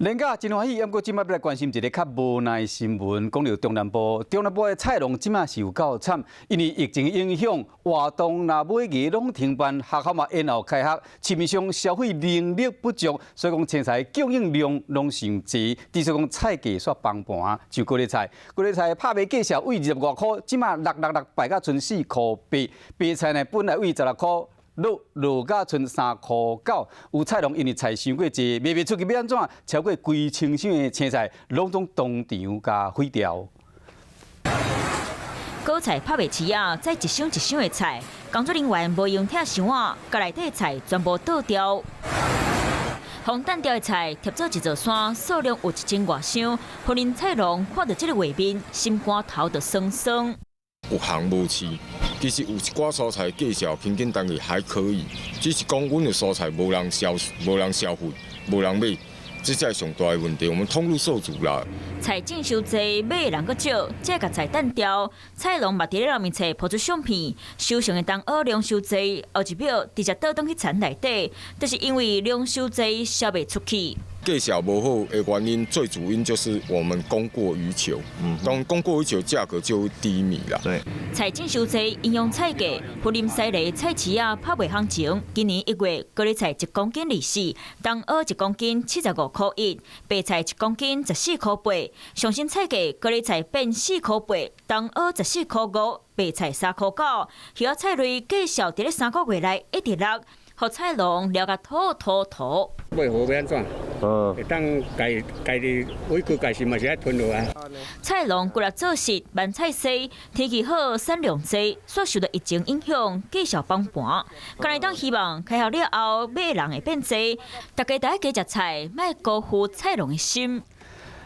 人家真欢喜，不过今麦要来关心一个较无奈新闻，讲到中南部的菜农今麦是有够惨，因为疫情影响，活动若每日拢停办，学校嘛延后开学，市面上消费能力不足，所以讲青菜供应量拢上济，至少讲菜价煞崩盘。就高丽菜拍卖价小为25块，今麦6败到剩4块8，白菜呢本来为16块。落到剩3块9，有菜农因为菜伤过济，卖袂出去要安怎？超过几千箱的青菜，拢总当场甲毁掉。果菜拍卖市啊，载一箱一箱的菜，工作人员无用拆箱仔，甲内底菜全部倒掉。红蛋掉的菜贴做一座山，数量有1000多箱，互恁菜农看到这个画面，心肝头就酸酸。有行无市，其实有一寡蔬菜价钱平均单位还可以，只是讲阮的蔬菜无人消费，无人买，这才是上大的问题。我们通路受阻啦。菜种收济，买的人阁少，这甲菜单掉。菜农嘛伫咧人面册抛出相片，收成的冬蚵量收济，后一秒直接倒转去田内底，就是因为量收济销袂出去。价钱无好的原因，最主因就是我们供过于求。当供过于求，价格就低迷啦。对，菜种收济，影响菜价。富林西里菜市啊拍卖行情，今年1月，高丽菜1公斤24，冬蚵1公斤75块1，白菜1公斤14块8。上新菜价，高丽菜变4块8，冬蚵14块5，白菜3块9。其他菜类价少伫咧3个月内一直落，互菜农了个吐。买好要安怎？会当家己委屈家己嘛是爱吞落啊。菜农规律做事，慢菜西，天气好，产量济，所受到疫情影响，价少崩盘。今日当希望开学了后，买的人会变济，大家都爱加食菜，莫辜负菜农的心。